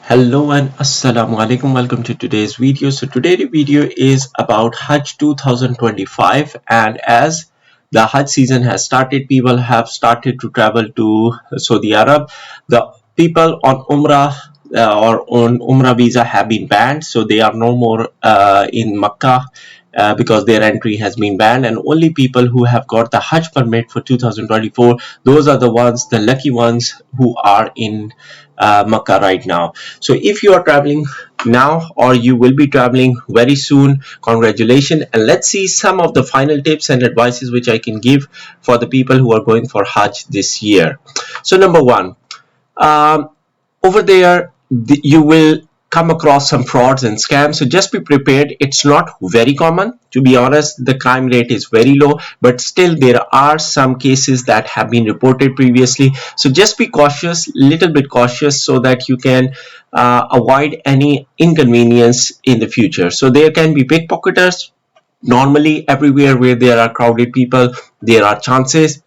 Hello and assalamu alaikum. Welcome to today's video. So today the video is about Hajj 2025, and as the Hajj season has started, people have started to travel to Saudi Arab. The people on Umrah or on Umrah visa have been banned, so they are no more in Makkah. Because their entry has been banned, and only people who have got the Hajj permit for 2024, those are the ones, the lucky ones, who are in Makkah right now. So if you are traveling now or you will be traveling very soon, congratulations, and let's see some of the final tips and advices which I can give for the people who are going for Hajj this year. So number one, um, over there you will come across some frauds and scams, so just be prepared. It's not very common, to be honest. The crime rate is very low, but still there are some cases that have been reported previously, so just be cautious, little bit cautious, so that you can avoid any inconvenience in the future. So there can be pickpocketers. Normally everywhere where there are crowded people, there are chances.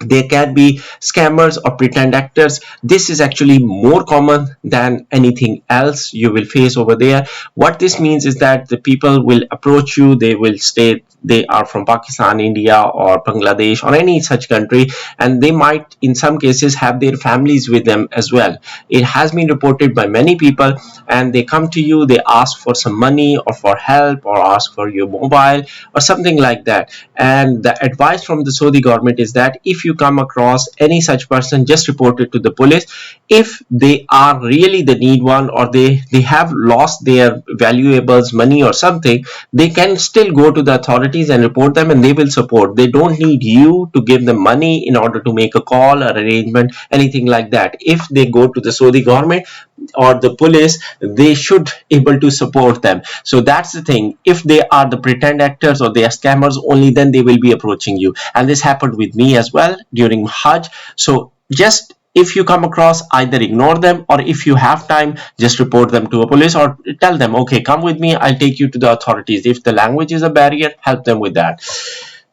There can be scammers or pretend actors. This is actually more common than anything else you will face over there. What this means is that the people will approach you. They will state they are from Pakistan, India, or Bangladesh, or any such country, and they might in some cases have their families with them as well. It has been reported by many people, and they come to you, they ask for some money or for help or ask for your mobile or something like that. And the advice from the Saudi government is that if you come across any such person, just report it to the police. If they are really the need one, or they have lost their valuables, money or something, they can still go to the authorities and report them, and they will support. They don't need you to give them money in order to make a call or arrangement, anything like that. If they go to the Saudi government or the police, they should able to support them. So that's the thing. If they are the pretend actors or they are scammers, only then they will be approaching you. And this happened with me as well during Hajj. So just if you come across, either ignore them, or if you have time, just report them to a police or tell them, okay, come with me, I'll take you to the authorities. If the language is a barrier, help them with that.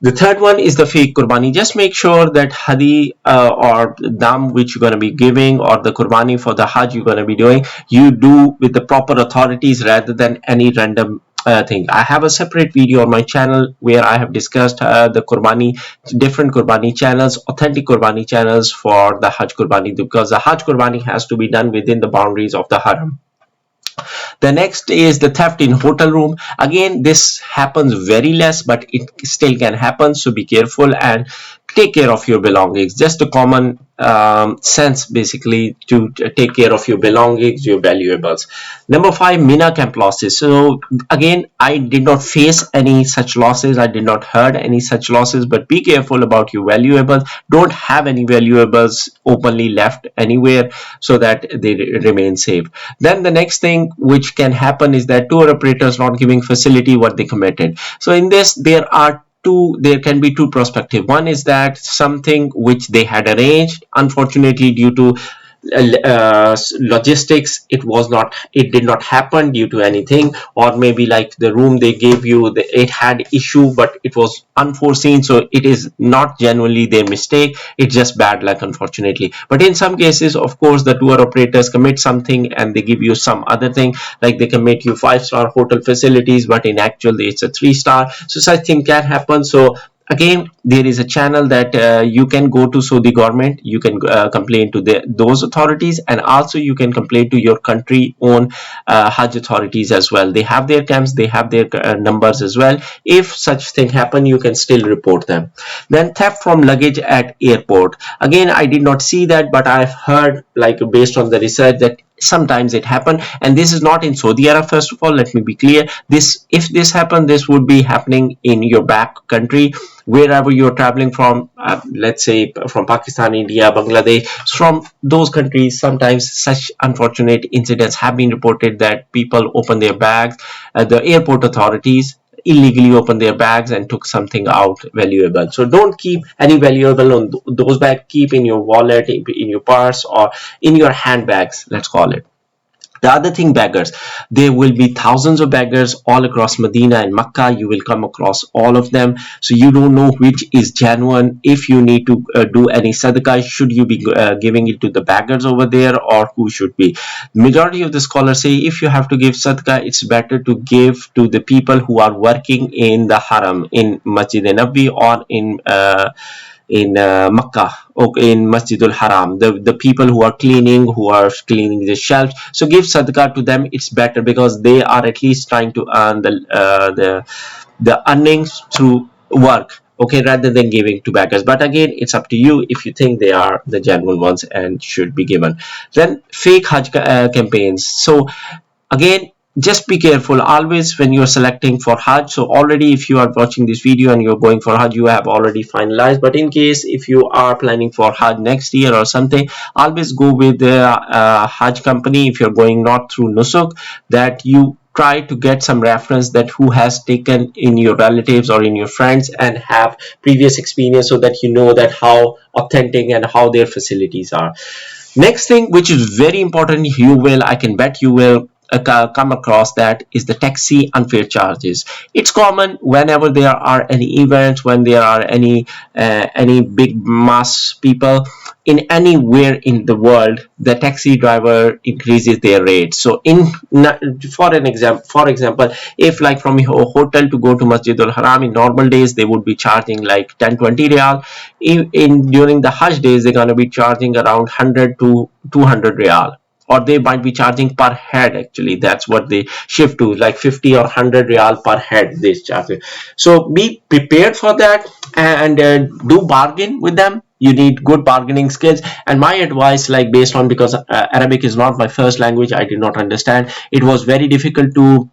The third one is the fake Qurbani. Just make sure that Hadi or Dam which you're going to be giving, or the Qurbani for the Hajj you're going to be doing, you do with the proper authorities rather than any random thing. I have a separate video on my channel where I have discussed the Qurbani, different Qurbani channels, authentic Qurbani channels for the Hajj Qurbani, because the Hajj Qurbani has to be done within the boundaries of the Haram. The next is the theft in hotel room. Again, this happens very less, but it still can happen, so be careful and take care of your belongings. Just a common sense basically, to take care of your belongings, your valuables. Number 5, Mina Camp losses. So again, I did not face any such losses, I did not heard any such losses, but be careful about your valuables. Don't have any valuables openly left anywhere, so that they remain safe. Then the next thing which can happen is that tour operators not giving facility what they committed. So in this there can be two perspectives. One is that something which they had arranged, unfortunately due to logistics, it did not happen due to anything, or maybe like the room they gave you, it had issue, but it was unforeseen, so it is not genuinely their mistake, it's just bad luck, unfortunately. But in some cases, of course, the tour operators commit something and they give you some other thing, like they commit you 5-star hotel facilities, but in actual it's a 3-star. So such thing can happen. So again, there is a channel that you can go to Saudi government, you can complain to those authorities, and also you can complain to your country own Hajj authorities as well. They have their camps, they have their numbers as well. If such thing happen, you can still report them. Then theft from luggage at airport. Again, I did not see that, but I've heard, like based on the research, that sometimes it happen, and this is not in Saudi Arabia. First of all, let me be clear, if this happened, this would be happening in your back country, wherever you're traveling from, let's say from Pakistan, India, Bangladesh. From those countries, sometimes such unfortunate incidents have been reported, that people open their bags, the airport authorities illegally opened their bags and took something out valuable. So don't keep any valuable on those bags. Keep in your wallet, in your purse, or in your handbags, let's call it. The other thing, beggars. There will be thousands of beggars all across Medina and Makkah. You will come across all of them. So you don't know which is genuine. If you need to do any sadaqah, should you be giving it to the beggars over there, or who should be? Majority of the scholars say if you have to give sadaqah, it's better to give to the people who are working in the haram, in Masjid Nabawi, or in Makkah, or in Masjidul Haram, the people who are cleaning the shelves. So give sadaqah to them. It's better because they are at least trying to earn the earnings through work, okay, rather than giving to beggars. But again, it's up to you if you think they are the genuine ones and should be given. Then fake Hajj campaigns. So again, just be careful always when you're selecting for Hajj. So already, if you are watching this video and you're going for Hajj, you have already finalized. But in case if you are planning for Hajj next year or something, always go with the Hajj company. If you're going not through Nusuk, that you try to get some reference that who has taken in your relatives or in your friends and have previous experience, so that you know that how authentic and how their facilities are. Next thing, which is very important, I can bet you will come across, that is the taxi unfair charges. It's common whenever there are any events, when there are any big mass people in anywhere in the world, the taxi driver increases their rates. So for example, if like from your hotel to go to Masjidul Haram in normal days, they would be charging like 10-20 riyal. During the Hajj days, they're going to be charging around 100 to 200 riyal, or they might be charging per head. Actually, that's what they shift to, like 50 or 100 riyal per head they charge. So be prepared for that, and do bargain with them. You need good bargaining skills. And my advice, like based on, because Arabic is not my first language, I did not understand, it was very difficult to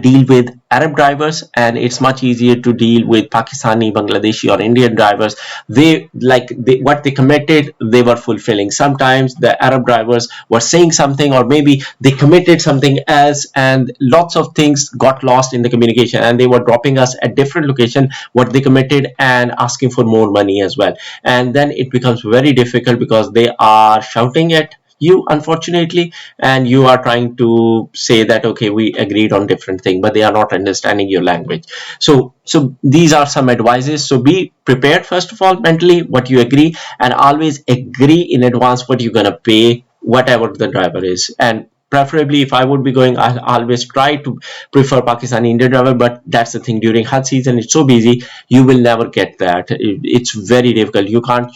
deal with Arab drivers, and it's much easier to deal with Pakistani, Bangladeshi, or Indian drivers. What they committed, they were fulfilling. Sometimes the Arab drivers were saying something, or maybe they committed something else, and lots of things got lost in the communication, and they were dropping us at different location what they committed and asking for more money as well. And then it becomes very difficult because they are shouting at you, unfortunately, and you are trying to say that okay, we agreed on different thing, but they are not understanding your language. So these are some advices. So be prepared, first of all, mentally what you agree, and always agree in advance what you're gonna pay, whatever the driver is. And preferably, if I would be going, I'll always try to prefer Pakistani Indian driver. But that's the thing, during Hajj season it's so busy, you will never get that. It's very difficult. You can't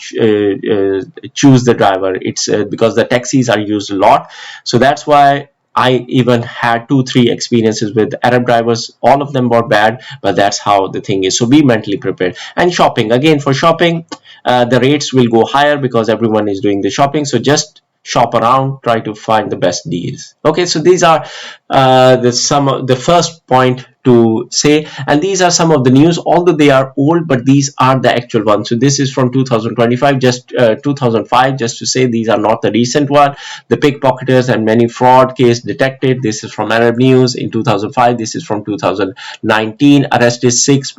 choose the driver. It's because the taxis are used a lot. So that's why I even had 2-3 experiences with Arab drivers. All of them were bad, but that's how the thing is. So be mentally prepared. And shopping, again, for shopping, the rates will go higher because everyone is doing the shopping. So just shop around, try to find the best deals. Okay, so these are the first point to say, and these are some of the news, although they are old, but these are the actual ones. So this is from 2025, just 2005, just to say these are not the recent one. The pickpocketers and many fraud case detected. This is from Arab News in 2005. This is from 2019. Arrested 6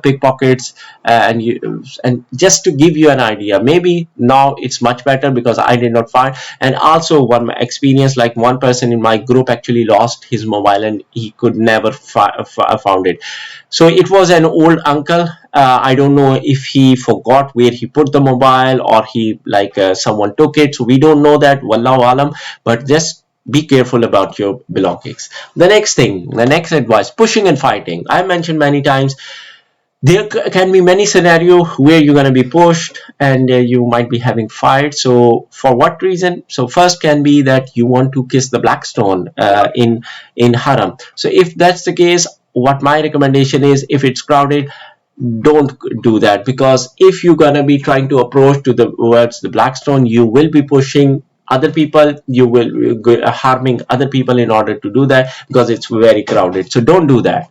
pickpockets, and just to give you an idea, maybe now it's much better because I did not find. And also one experience, like one person in my group actually lost his mobile and he could never found it. So it was an old uncle. I don't know if he forgot where he put the mobile, or he someone took it. So we don't know that, wallahu alam. But just be careful about your belongings. The next advice, pushing and fighting. I mentioned many times, there can be many scenarios where you're going to be pushed and you might be having fight. So for what reason? So first can be that you want to kiss the black stone in haram. So if that's the case, what my recommendation is, if it's crowded, don't do that, because if you're going to be trying to approach towards the black stone, you will be pushing other people, you will harming other people in order to do that, because it's very crowded. So don't do that.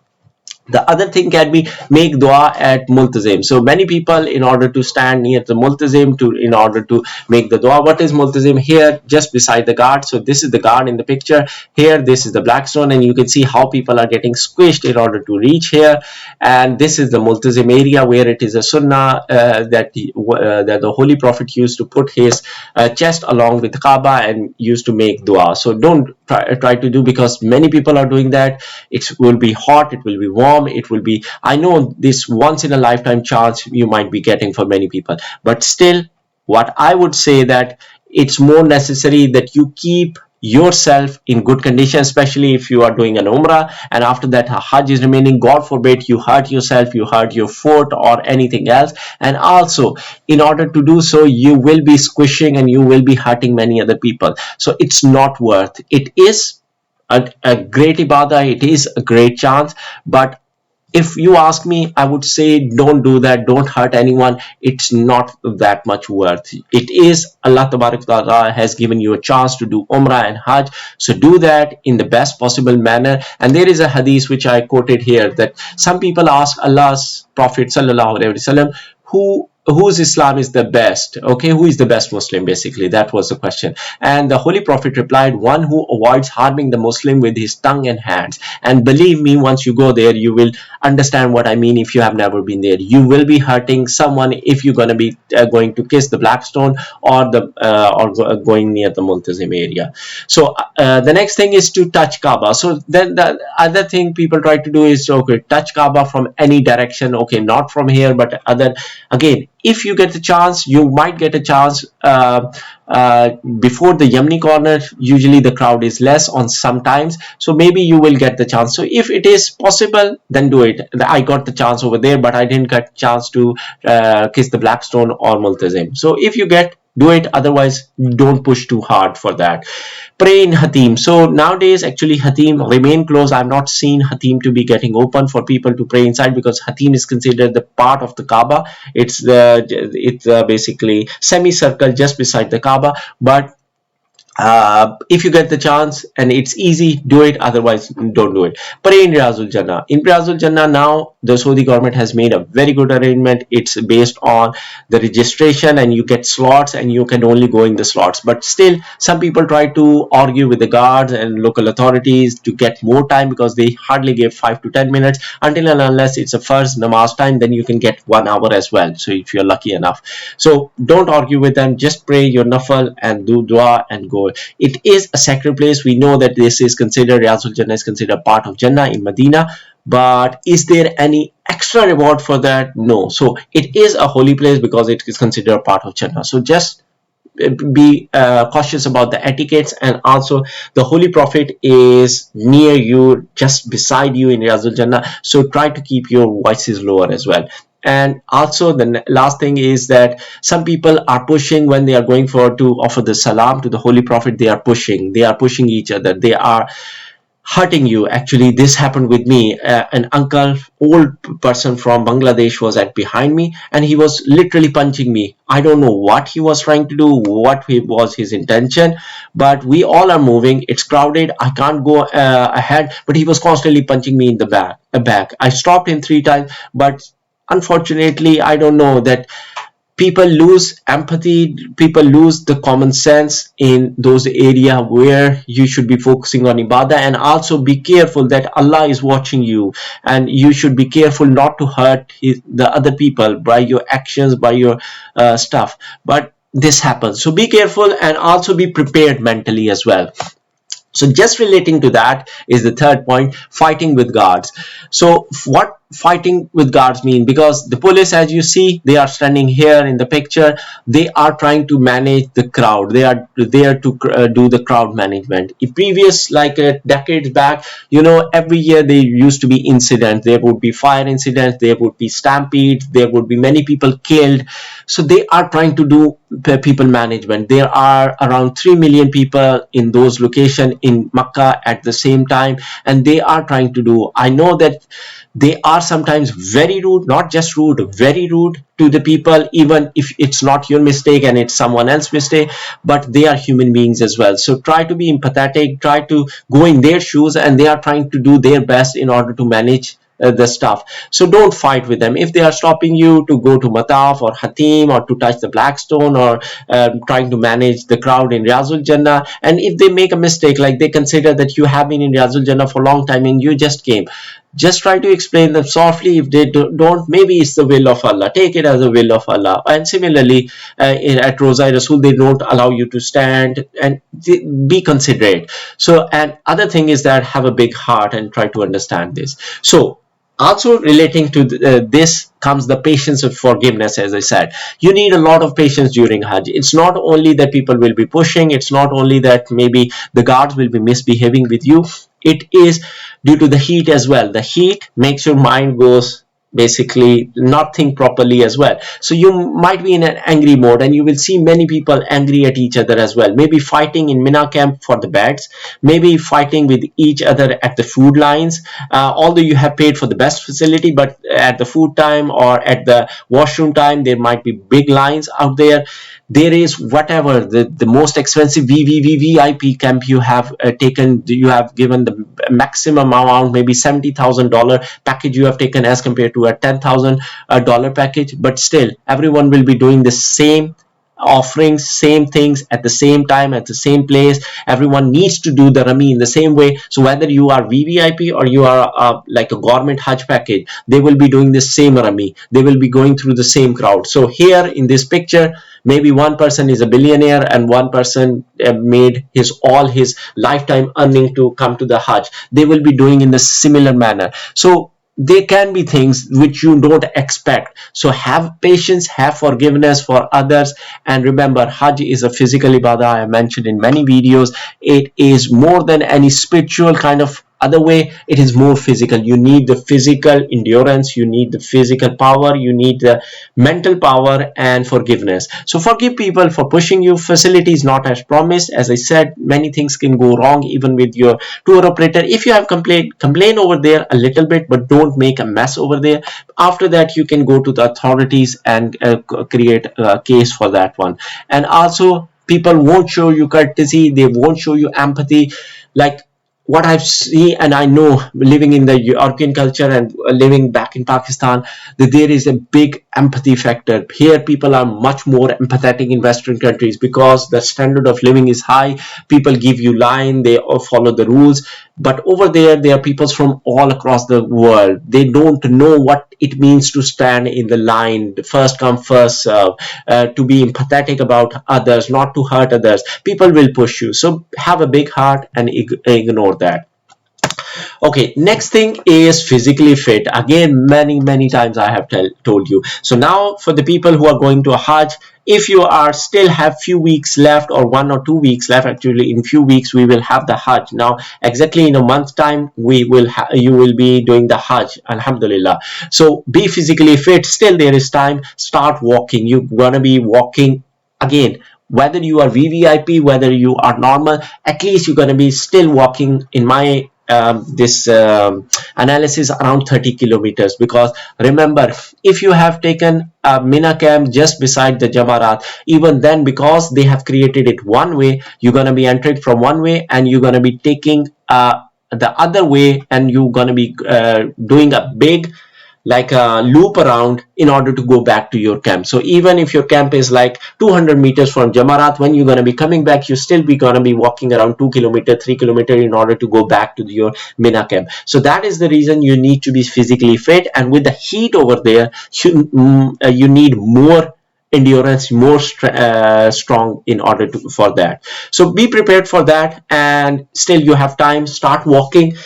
The other thing can be make dua at multazim. So many people, in order to stand near the multazim, in order to make the dua. What is multazim? Here, just beside the guard. So this is the guard in the picture. Here, this is the black stone, and you can see how people are getting squished in order to reach here. And this is the multazim area, where it is a sunnah that the Holy Prophet used to put his chest along with the Kaaba and used to make dua. So don't try to do, because many people are doing that. It will be hot, it will be warm, it will be, I know this once in a lifetime chance you might be getting for many people, but still, what I would say, that it's more necessary that you keep yourself in good condition, especially if you are doing an umrah and after that hajj is remaining. God forbid you hurt yourself, you hurt your foot or anything else, and also in order to do so you will be squishing and you will be hurting many other people. So it's not worth it. Is a great ibadah, it is a great chance, but if you ask me, I would say don't do that, don't hurt anyone. It's not that much worth. It is, Allah Tabarak Ta'ala has given you a chance to do Umrah and Hajj, so do that in the best possible manner. And there is a hadith which I quoted here, that some people ask Allah's Prophet Sallallahu Alaihi Wasallam, whose Islam is the best? Okay, who is the best Muslim? Basically, that was the question. And the Holy Prophet replied, one who avoids harming the Muslim with his tongue and hands. And believe me, once you go there, you will understand what I mean. If you have never been there, you will be hurting someone if you're going to be going to kiss the black stone or going near the Multazim area. So the next thing is to touch Kaaba. So then the other thing people try to do is, okay, touch Kaaba from any direction. Okay, not from here, but other. Again, if you get the chance, you might get a chance before the Yamni corner. Usually the crowd is less on sometimes, so maybe you will get the chance. So if it is possible, then do it. I got the chance over there, but I didn't get chance to kiss the black stone or Multazim. So if you get, do it, otherwise don't push too hard for that. Pray in Hatim. So nowadays actually Hatim remain closed. I've not seen Hatim to be getting open for people to pray inside, because Hatim is considered the part of the Kaaba. It's basically semicircle just beside the Kaaba. But if you get the chance and it's easy, do it, otherwise don't do it. Pray in Riyazul Jannah. In Riyazul Jannah now the Saudi government has made a very good arrangement. It's based on the registration and you get slots and you can only go in the slots. But still some people try to argue with the guards and local authorities to get more time, because they hardly give 5 to 10 minutes until and unless it's a first namaz time, then you can get 1 hour as well, so if you're lucky enough. So don't argue with them, just pray your nafal and do dua and go. It is a sacred place. We know that this is considered, Riyazul Jannah is considered part of Jannah in Medina, but is there any extra reward for that? No. So it is a holy place because it is considered a part of Jannah. So just be cautious about the etiquettes. And also the Holy Prophet is near you, just beside you in Riyazul Jannah, so try to keep your voices lower as well. And also the last thing is that some people are pushing when they are going to offer the salam to the Holy Prophet. They are pushing each other, they are hurting you. Actually, this happened with me. An uncle, old person from Bangladesh was behind me, and he was literally punching me. I don't know what he was trying to do, what was his intention, but we all are moving, it's crowded, I can't go ahead, but he was constantly punching me in the back. I stopped him 3 times, but unfortunately, I don't know, that people lose empathy, people lose the common sense in those areas where you should be focusing on ibadah. And also be careful that Allah is watching you, and you should be careful not to hurt the other people by your actions, by your stuff. But this happens, so be careful and also be prepared mentally as well. So just relating to that is the third point, fighting with guards. So what fighting with guards mean? Because the police, as you see, they are standing here in the picture, they are trying to manage the crowd, they are there to do the crowd management. In previous, like decades back, you know, every year there used to be incidents, there would be fire incidents, there would be stampedes, there would be many people killed. So they are trying to do people management. There are around 3 million people in those locations in Makkah at the same time, and they are trying to do, I know that they are sometimes very rude, not just rude, very rude to the people, even if it's not your mistake and it's someone else's mistake, but they are human beings as well. So try to be empathetic, try to go in their shoes, and they are trying to do their best in order to manage the stuff. So don't fight with them. If they are stopping you to go to Mataf or Hatim or to touch the black stone, or trying to manage the crowd in Riyazul Jannah, and if they make a mistake, like they consider that you have been in Riyazul Jannah for a long time and you just came, just try to explain them softly. If they don't, maybe it's the will of Allah, take it as the will of Allah. And similarly, at Rosa Rasul, they don't allow you to stand, and be considerate. So, and other thing is that have a big heart and try to understand this. So also relating to this comes the patience of forgiveness. As I said, you need a lot of patience during Hajj. It's not only that people will be pushing, it's not only that maybe the guards will be misbehaving with you, it is due to the heat as well. The heat makes your mind goes basically not think properly as well. So you might be in an angry mode, and you will see many people angry at each other as well, maybe fighting in Mina Camp for the beds, maybe fighting with each other at the food lines, although you have paid for the best facility, but at the food time or at the washroom time there might be big lines out there. There is whatever the most expensive VIP camp you have taken, you have given the maximum amount, maybe $70,000 package you have taken as compared to a $10,000 package, but still everyone will be doing the same offerings, same things at the same time, at the same place. Everyone needs to do the Rami in the same way. So whether you are VVIP or you are like a government Hajj package, they will be doing the same Rami. They will be going through the same crowd. So here in this picture, maybe one person is a billionaire and one person made all his lifetime earning to come to the Hajj. They will be doing in the similar manner. So there can be things which you don't expect. So have patience, have forgiveness for others, and remember, Hajj is a physical ibadah. I mentioned in many videos, it is more than any spiritual kind of other way. It is more physical. You need the physical endurance, you need the physical power, you need the mental power and forgiveness. So forgive people for pushing you. Facility is not as promised. As I said, many things can go wrong even with your tour operator. If you have complain over there a little bit, but don't make a mess over there. After that, you can go to the authorities and create a case for that one. And also, people won't show you courtesy, they won't show you empathy. Like what I've seen, and I know living in the European culture and living back in Pakistan, that there is a big empathy factor. Here people are much more empathetic in Western countries because the standard of living is high. People give you line, they follow the rules. But over there are people from all across the world. They don't know what it means to stand in the line, first come first serve, to be empathetic about others, not to hurt others. People will push you. So have a big heart and ignore that. Okay, next thing is physically fit. Again, many times I have told you. So now for the people who are going to a Hajj, if you are still have few weeks left, or 1 or 2 weeks left, actually in few weeks we will have the Hajj. Now exactly in a month's time you will be doing the Hajj, alhamdulillah. So be physically fit. Still there is time. Start walking. You're gonna be walking again. Whether you are VVIP, whether you are normal, at least you're gonna be still walking. In my this analysis, around 30 kilometers, because remember, if you have taken a Mina Camp just beside the Jamarat, even then, because they have created it one way, you're going to be entering from one way and you're going to be taking the other way, and you're going to be doing a big like a loop around in order to go back to your camp. So even if your camp is like 200 meters from Jamarat, when you're going to be coming back, you still be going to be walking around 2 kilometers, 3 kilometers in order to go back to your Mina camp. So that is the reason you need to be physically fit. And with the heat over there, you need more endurance, more strong in order for that. So be prepared for that, and still you have time. Start walking.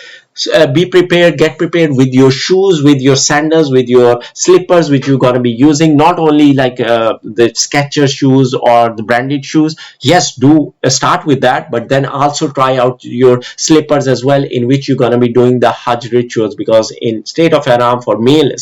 Be prepared, get prepared with your shoes, with your sandals, with your slippers, which you're going to be using. Not only like the Skechers shoes or the branded shoes. Yes, do start with that, but then also try out your slippers as well, in which you're going to be doing the Hajj rituals, because in state of Ihram for male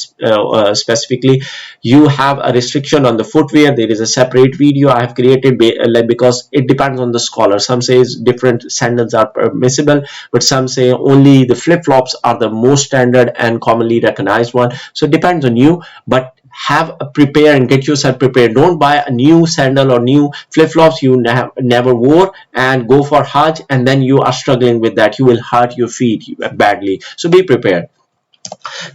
specifically, you have a restriction on the footwear. There is a separate video I have created because it depends on the scholar. Some says different sandals are permissible, but some say only the flip-flops are the most standard and commonly recognized one. So it depends on you, but have a prepare and get yourself prepared. Don't buy a new sandal or new flip-flops you never wore and go for Hajj, and then you are struggling with that. You will hurt your feet badly. So be prepared.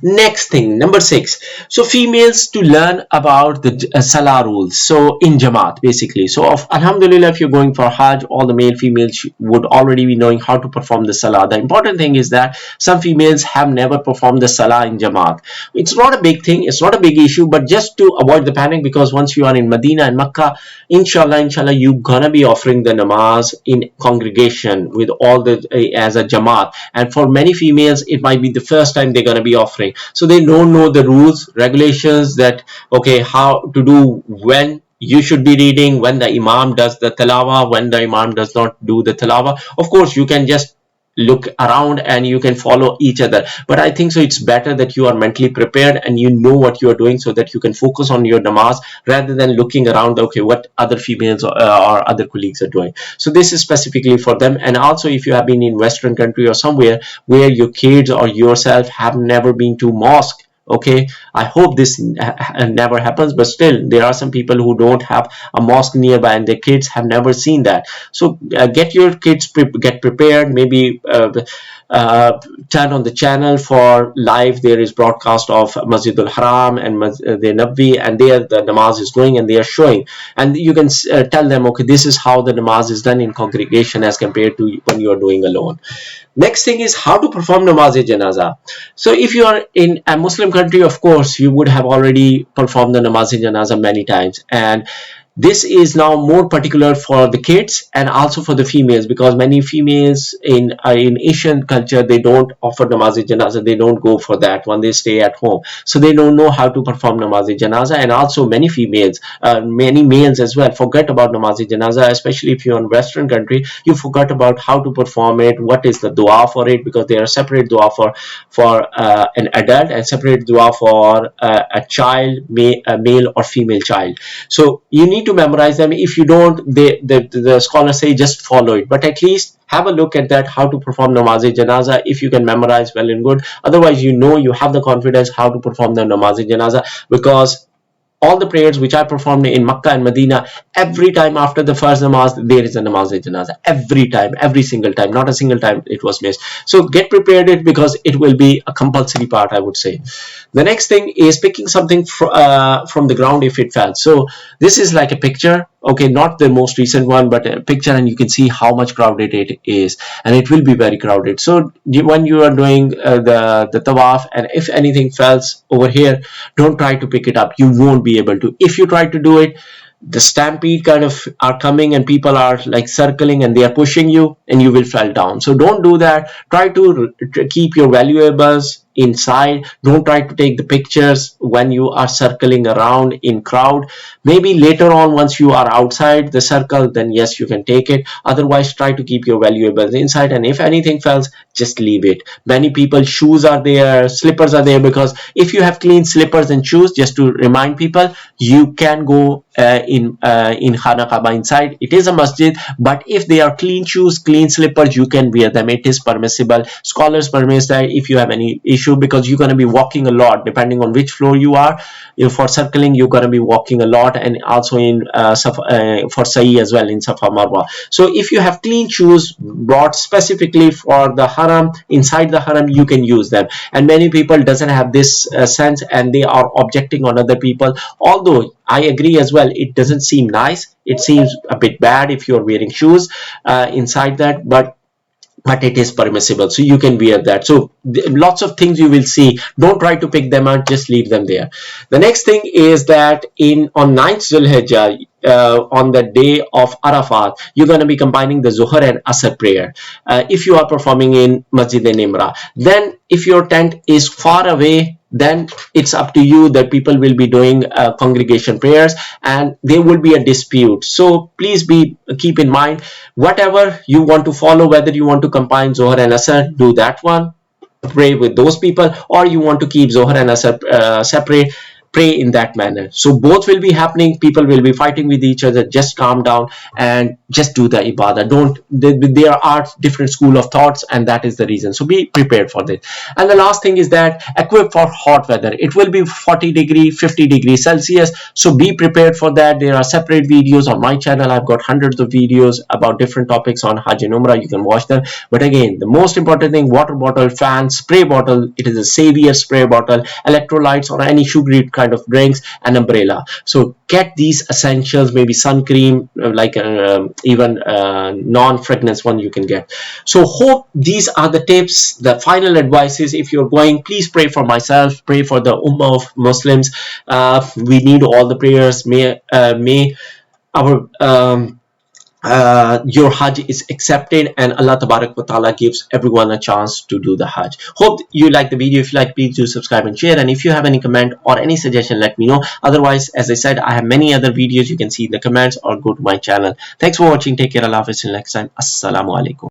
Next thing, number 6. So females to learn about the Salah rules. So in Jamaat, basically. So Alhamdulillah, if you're going for Hajj, all the male females would already be knowing how to perform the Salah. The important thing is that some females have never performed the Salah in Jamaat. It's not a big thing. It's not a big issue, but just to avoid the panic, because once you are in Medina and Makkah, inshallah, you're gonna be offering the namaz in congregation with all the as a Jamaat. And for many females, it might be the first time they're gonna be offering, so they don't know the rules, regulations, that okay, how to do, when you should be reading, when the imam does the tilawa, when the imam does not do the tilawa. Of course you can just look around and you can follow each other, but I think so it's better that you are mentally prepared and you know what you are doing, so that you can focus on your namaz rather than looking around, okay, what other females or other colleagues are doing. So this is specifically for them. And also, if you have been in Western country or somewhere where your kids or yourself have never been to mosque, okay, I hope this never happens, but still there are some people who don't have a mosque nearby and their kids have never seen that. So get your kids get prepared, maybe turn on the channel for live. There is broadcast of Masjidul Haram and the Nabi, and there the namaz is going and they are showing, and you can tell them, okay, this is how the namaz is done in congregation as compared to when you are doing alone. Next thing is how to perform namaz-e-janaza. So if you are in a Muslim country, of course, you would have already performed the namaz-e-janaza many times. And this is now more particular for the kids and also for the females, because many females in Asian culture, they don't offer namaz-e-janaza. They don't go for that one. They stay at home. So they don't know how to perform namaz-e-janaza. And also many females, many males as well, forget about namaz-e-janaza, especially if you're in Western country. You forgot about how to perform it, what is the dua for it, because there are separate dua for an adult and separate dua for a child, a male or female child. So you need to memorize them. If you don't, the scholars say just follow it, but at least have a look at that, how to perform namaz-e-janaza. If you can memorize, well and good. Otherwise, you have the confidence how to perform the namaz-e-janaza, because all the prayers which I performed in Makkah and Medina, every time after the first namaz, there is a namaz-e-janaza. Every time, every single time, not a single time it was missed. So get prepared it, because it will be a compulsory part, I would say. The next thing is picking something from the ground if it fell. So this is like a picture, okay, not the most recent one, but a picture, and you can see how much crowded it is, and it will be very crowded. So when you are doing the tawaf, and if anything falls over here, don't try to pick it up. You won't be able to. If you try to do it, the stampede kind of are coming and people are like circling and they are pushing you and you will fall down. So don't do that. Try to keep your valuables inside. Don't try to take the pictures when you are circling around in crowd. Maybe later on, once you are outside the circle, then yes, you can take it. Otherwise, try to keep your valuables inside, and if anything falls, just leave it. Many people, shoes are there, slippers are there, because if you have clean slippers and shoes, just to remind people, you can go in Khana Kaaba inside. It is a masjid, but if they are clean shoes, clean slippers, you can wear them. It is permissible. Scholars permit that if you have any issue, because you're going to be walking a lot depending on which floor you are. For circling, you're going to be walking a lot, and also in for Sa'i as well, in Safa Marwa. So if you have clean shoes brought specifically for the haram, inside the haram, you can use them. And many people doesn't have this sense, and they are objecting on other people. Although I agree as well, it doesn't seem nice. It seems a bit bad if you're wearing shoes inside that, but it is permissible, so you can wear that. So lots of things you will see. Don't try to pick them out, just leave them there. The next thing is that on 9th Zulhijjah, on the day of Arafat, you're going to be combining the Zuhr and Asr prayer. If you are performing in Masjid Nimra, then if your tent is far away, then it's up to you that people will be doing congregation prayers and there will be a dispute. So please keep in mind, whatever you want to follow, whether you want to combine Zohar and Asr, do that one, pray with those people, or you want to keep Zohar and Asr separate, pray in that manner. So both will be happening. People will be fighting with each other. Just calm down and just do the ibadah. Don't there are different school of thoughts, and that is the reason. So be prepared for this. And the last thing is that equip for hot weather. It will be 40 degree, 50 degrees Celsius. So be prepared for that. There are separate videos on my channel. I've got hundreds of videos about different topics on Hajj and Umrah. You can watch them. But again, the most important thing: water bottle, fan, spray bottle. It is a savior spray bottle, electrolytes or any sugary kind of drinks, and umbrella. So get these essentials, maybe sun cream, like even non-fragrance one you can get. So hope these are the tips. The final advice is, if you're going, please pray for myself, pray for the ummah of Muslims. We need all the prayers. May our your Hajj is accepted, and Allah Tabarak wa Ta'ala gives everyone a chance to do the Hajj. Hope you like the video. If you like, please do subscribe and share. And if you have any comment or any suggestion, let me know. Otherwise, as I said, I have many other videos you can see in the comments, or go to my channel. Thanks for watching. Take care. Allah Hafiz. Till next time. Assalamu alaikum.